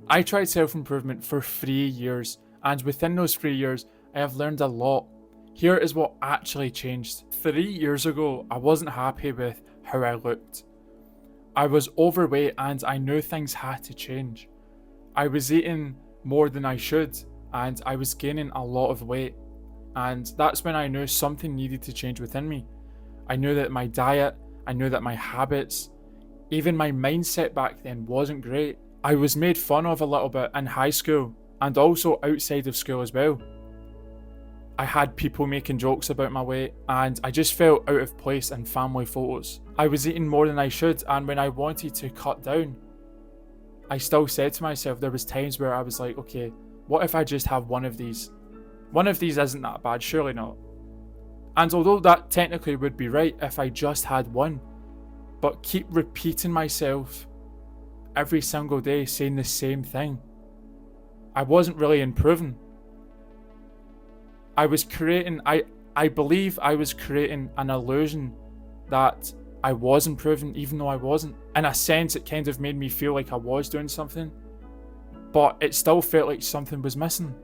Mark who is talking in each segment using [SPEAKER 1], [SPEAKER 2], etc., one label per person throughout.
[SPEAKER 1] I tried self-improvement for 3 years, and within those 3 years, I have learned a lot. Here is what actually changed. 3 years ago, I wasn't happy with how I looked. I was overweight and I knew things had to change. I was eating more than I should and I was gaining a lot of weight. And that's when I knew something needed to change within me. I knew that my diet, I knew that my habits, even my mindset back then wasn't great. I was made fun of a little bit in high school and also outside of school as well. I had people making jokes about my weight and I just felt out of place in family photos. I was eating more than I should, and when I wanted to cut down, I still said to myself, there was times where I was like, okay, what if I just have one of these? One of these isn't that bad, surely not. And although that technically would be right if I just had one, but keep repeating myself every single day saying the same thing, I wasn't really improving. I believe I was creating an illusion that I was improving even though I wasn't. In a sense, it kind of made me feel like I was doing something, but it still felt like something was missing.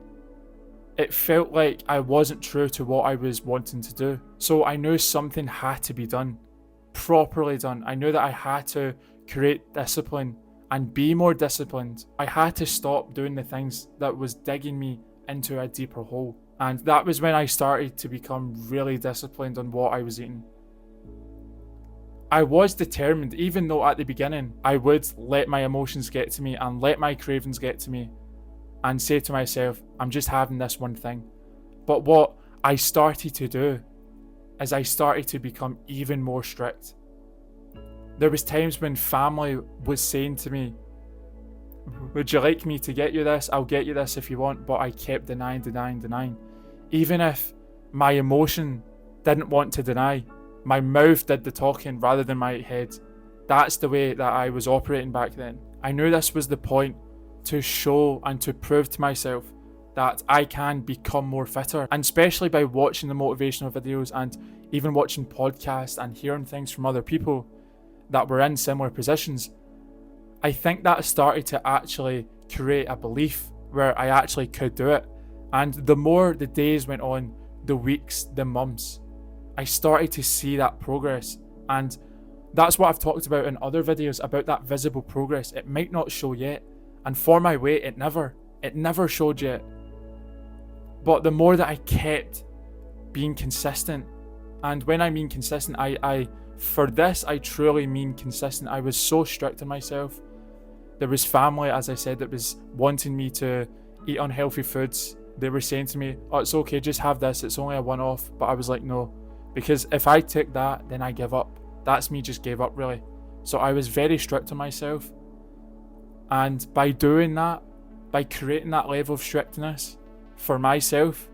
[SPEAKER 1] It felt like I wasn't true to what I was wanting to do. So I knew something had to be done, properly done. I knew that I had to create discipline and be more disciplined. I had to stop doing the things that was digging me into a deeper hole. And that was when I started to become really disciplined on what I was eating. I was determined, even though at the beginning I would let my emotions get to me and let my cravings get to me and say to myself, I'm just having this one thing. But what I started to do is I started to become even more strict. There was times when family was saying to me, would you like me to get you this? I'll get you this if you want. But I kept denying. Even if my emotion didn't want to deny, my mouth did the talking rather than my head. That's the way that I was operating back then. I knew this was the point, to show and to prove to myself that I can become more fitter. And especially by watching the motivational videos and even watching podcasts and hearing things from other people that were in similar positions, I think that started to actually create a belief where I actually could do it. And the more the days went on, the weeks, the months, I started to see that progress. And that's what I've talked about in other videos, about that visible progress. It might not show yet. And for my weight, it never showed yet. But the more that I kept being consistent, and when I mean consistent, for this, I truly mean consistent. I was so strict on myself. There was family, as I said, that was wanting me to eat unhealthy foods. They were saying to me, oh, it's okay, just have this, it's only a one-off. But I was like, no, because if I took that, then I give up. That's me just gave up, really. So I was very strict on myself. And by doing that, by creating that level of strictness for myself,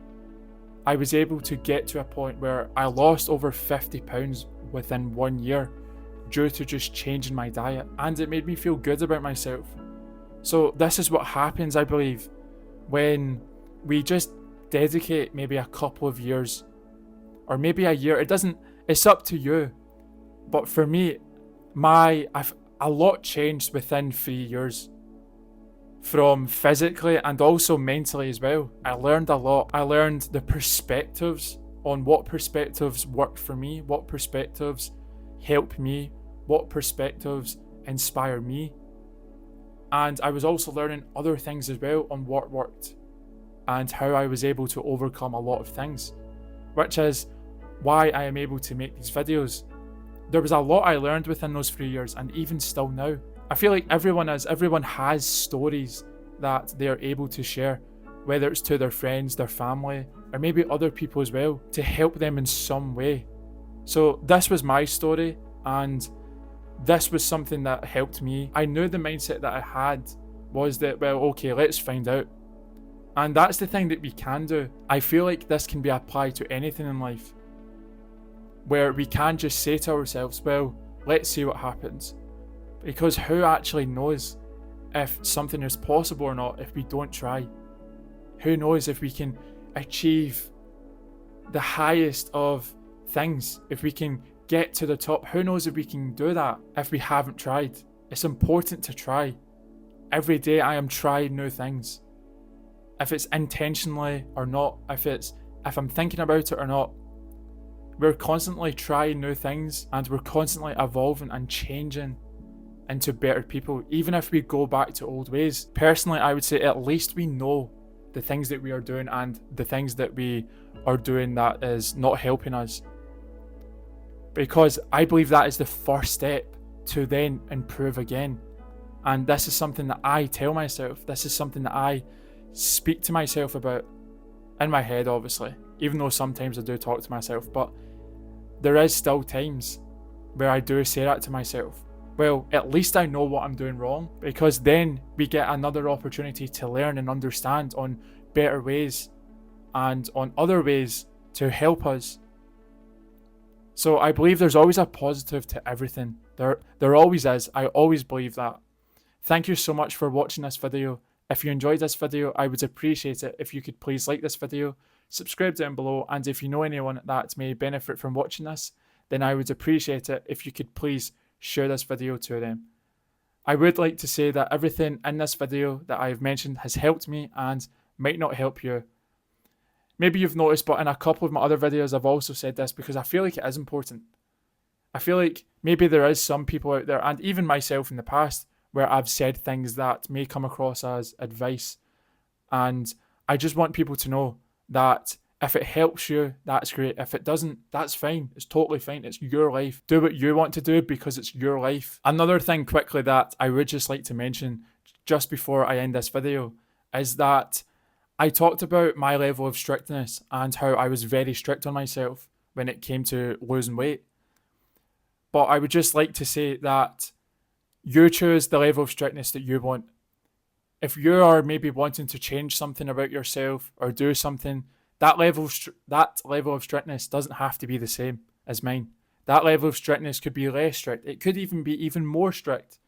[SPEAKER 1] I was able to get to a point where I lost over 50 pounds within 1 year due to just changing my diet. And it made me feel good about myself. So this is what happens, I believe, when we just dedicate maybe a couple of years or maybe a year. It's up to you. But for me, a lot changed within 3 years, from physically and also mentally as well. I learned a lot. I learned the perspectives on what perspectives worked for me, what perspectives help me, what perspectives inspire me. And I was also learning other things as well on what worked and how I was able to overcome a lot of things, which is why I am able to make these videos. There was a lot I learned within those 3 years, and even still now. I feel like everyone has stories that they're able to share, whether it's to their friends, their family, or maybe other people as well, to help them in some way. So this was my story, and this was something that helped me. I knew the mindset that I had was that, well, okay, let's find out. And that's the thing that we can do. I feel like this can be applied to anything in life, where we can just say to ourselves, well, let's see what happens. Because who actually knows if something is possible or not if we don't try? Who knows if we can achieve the highest of things, if we can get to the top? Who knows if we can do that if we haven't tried? It's important to try. Every day I am trying new things. If it's intentionally or not, if I'm thinking about it or not, we're constantly trying new things and we're constantly evolving and changing into better people, even if we go back to old ways. Personally, I would say at least we know the things that we are doing and the things that we are doing that is not helping us. Because I believe that is the first step to then improve again. And this is something that I tell myself. This is something that I speak to myself about in my head, obviously, even though sometimes I do talk to myself. But there is still times where I do say that to myself. Well, at least I know what I'm doing wrong, because then we get another opportunity to learn and understand on better ways and on other ways to help us. So I believe there's always a positive to everything. There always is. I always believe that. Thank you so much for watching this video. If you enjoyed this video, I would appreciate it if you could please like this video, subscribe down below, and if you know anyone that may benefit from watching this, then I would appreciate it if you could please share this video to them. I would like to say that everything in this video that I've mentioned has helped me and might not help you. Maybe you've noticed, but in a couple of my other videos I've also said this because I feel like it is important. I feel like maybe there is some people out there, and even myself in the past, where I've said things that may come across as advice. And I just want people to know that if it helps you, that's great. If it doesn't, that's fine. It's totally fine. It's your life. Do what you want to do because it's your life. Another thing quickly that I would just like to mention just before I end this video is that I talked about my level of strictness and how I was very strict on myself when it came to losing weight. But I would just like to say that you choose the level of strictness that you want. If you are maybe wanting to change something about yourself or do something, that level of strictness doesn't have to be the same as mine. That level of strictness could be less strict. It could even be even more strict.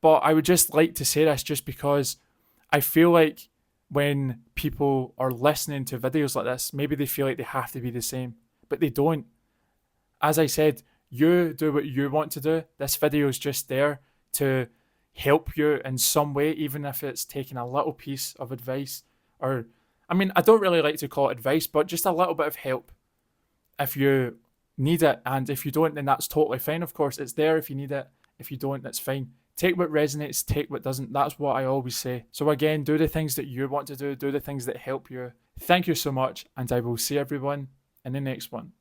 [SPEAKER 1] But I would just like to say this just because I feel like when people are listening to videos like this, maybe they feel like they have to be the same, but they don't. As I said, you do what you want to do. This video is just there to help you in some way, even if it's taking a little piece of advice. Or, I mean, I don't really like to call it advice, but just a little bit of help if you need it. And if you don't, then that's totally fine. Of course, it's there if you need it. If you don't, that's fine. Take what resonates, take what doesn't. That's what I always say. So again, do the things that you want to do the things that help you. Thank you so much, and I will see everyone in the next one.